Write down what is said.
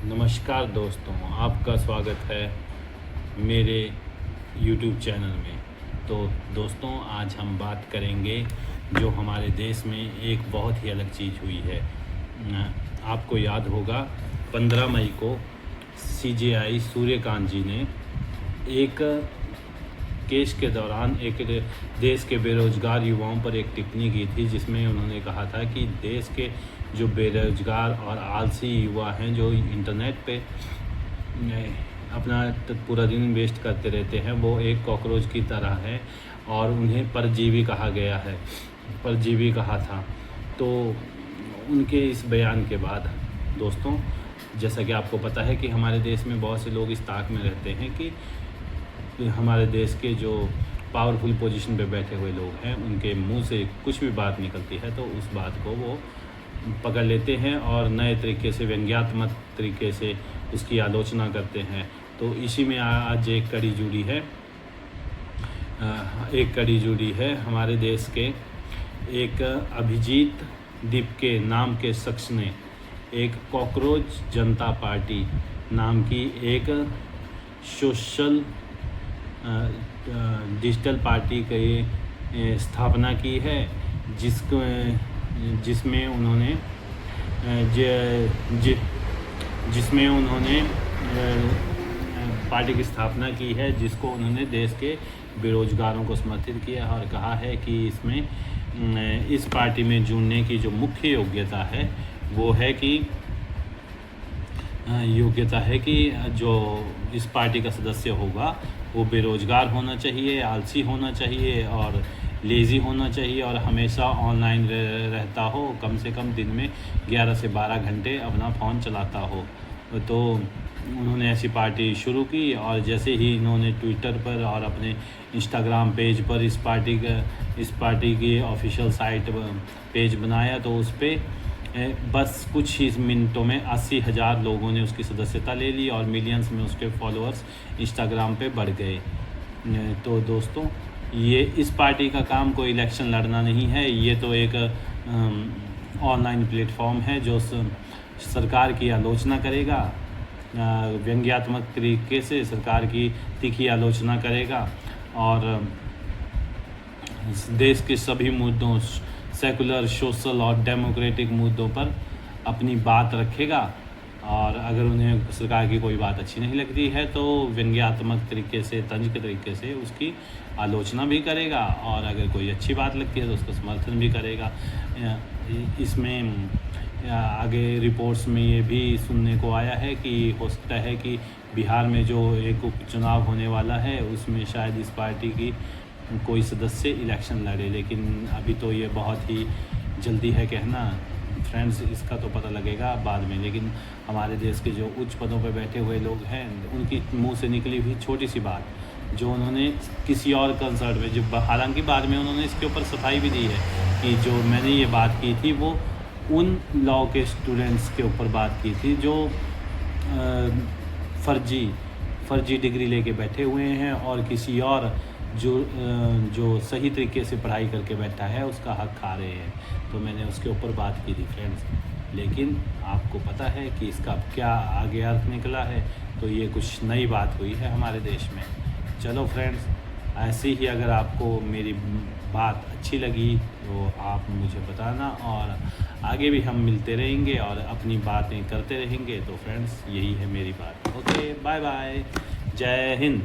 नमस्कार दोस्तों, आपका स्वागत है मेरे YouTube चैनल में। तो दोस्तों, आज हम बात करेंगे जो हमारे देश में एक बहुत ही अलग चीज़ हुई है। आपको याद होगा 15 मई को CJI सूर्यकांत जी ने एक केस के दौरान एक देश के बेरोज़गार युवाओं पर एक टिप्पणी की थी, जिसमें उन्होंने कहा था कि देश के जो बेरोज़गार और आलसी युवा हैं, जो इंटरनेट पे अपना पूरा दिन वेस्ट करते रहते हैं, वो एक कॉकरोच की तरह है और उन्हें परजीवी कहा गया है, परजीवी कहा था। तो उनके इस बयान के बाद दोस्तों, जैसा कि आपको पता है कि हमारे देश में बहुत से लोग इस ताक में रहते हैं कि हमारे देश के जो पावरफुल पोजीशन पे बैठे हुए लोग हैं, उनके मुंह से कुछ भी बात निकलती है तो उस बात को वो पकड़ लेते हैं और नए तरीके से, व्यंग्यात्मक तरीके से उसकी आलोचना करते हैं। तो इसी में आज एक कड़ी जुड़ी है हमारे देश के एक अभिजीत दीप के नाम के शख्स ने एक कॉकरोच जनता पार्टी नाम की एक सोशल डिजिटल पार्टी की स्थापना की है, जिसमें उन्होंने पार्टी की स्थापना की है, जिसको उन्होंने देश के बेरोजगारों को समर्थित किया और कहा है कि इस पार्टी में जुड़ने की जो मुख्य योग्यता है वो है कि जो इस पार्टी का सदस्य होगा वो बेरोज़गार होना चाहिए, आलसी होना चाहिए और लेज़ी होना चाहिए और हमेशा ऑनलाइन रहता हो, कम से कम दिन में 11 से 12 घंटे अपना फ़ोन चलाता हो। तो उन्होंने ऐसी पार्टी शुरू की और जैसे ही इन्होंने ट्विटर पर और अपने इंस्टाग्राम पेज पर इस पार्टी की ऑफिशियल साइट पेज बनाया, तो उस पर बस कुछ ही मिनटों में 80,000 लोगों ने उसकी सदस्यता ले ली और मिलियंस में उसके फॉलोअर्स इंस्टाग्राम पे बढ़ गए। तो दोस्तों, ये इस पार्टी का काम कोई इलेक्शन लड़ना नहीं है, ये तो एक ऑनलाइन प्लेटफॉर्म है जो सरकार की आलोचना करेगा, व्यंग्यात्मक तरीके से सरकार की तीखी आलोचना करेगा और देश के सभी मुद्दों, सेकुलर, सोशल और डेमोक्रेटिक मुद्दों पर अपनी बात रखेगा। और अगर उन्हें सरकार की कोई बात अच्छी नहीं लगती है तो व्यंग्यात्मक तरीके से, तंज के तरीके से उसकी आलोचना भी करेगा और अगर कोई अच्छी बात लगती है तो उसका समर्थन भी करेगा। इसमें आगे रिपोर्ट्स में ये भी सुनने को आया है कि हो सकता है कि बिहार में जो एक उपचुनाव होने वाला है उसमें शायद इस पार्टी की कोई सदस्य इलेक्शन लड़े, लेकिन अभी तो ये बहुत ही जल्दी है कहना फ्रेंड्स, इसका तो पता लगेगा बाद में। लेकिन हमारे देश के जो उच्च पदों पर बैठे हुए लोग हैं, उनकी मुंह से निकली हुई छोटी सी बात जो उन्होंने किसी और कंसर्ट में, जो हालांकि बाद में उन्होंने इसके ऊपर सफाई भी दी है कि जो मैंने ये बात की थी वो उन लॉ के स्टूडेंट्स के ऊपर बात की थी जो फर्जी डिग्री लेके बैठे हुए हैं और किसी और जो सही तरीके से पढ़ाई करके बैठा है उसका हक खा रहे हैं। तो मैंने उसके ऊपर बात की थी फ्रेंड्स, लेकिन आपको पता है कि इसका क्या आगे अर्थ निकला है। तो ये कुछ नई बात हुई है हमारे देश में। चलो फ्रेंड्स, ऐसी ही अगर आपको मेरी बात अच्छी लगी तो आप मुझे बताना और आगे भी हम मिलते रहेंगे और अपनी बातें करते रहेंगे। तो फ्रेंड्स, यही है मेरी बात। ओके, बाय बाय, जय हिंद।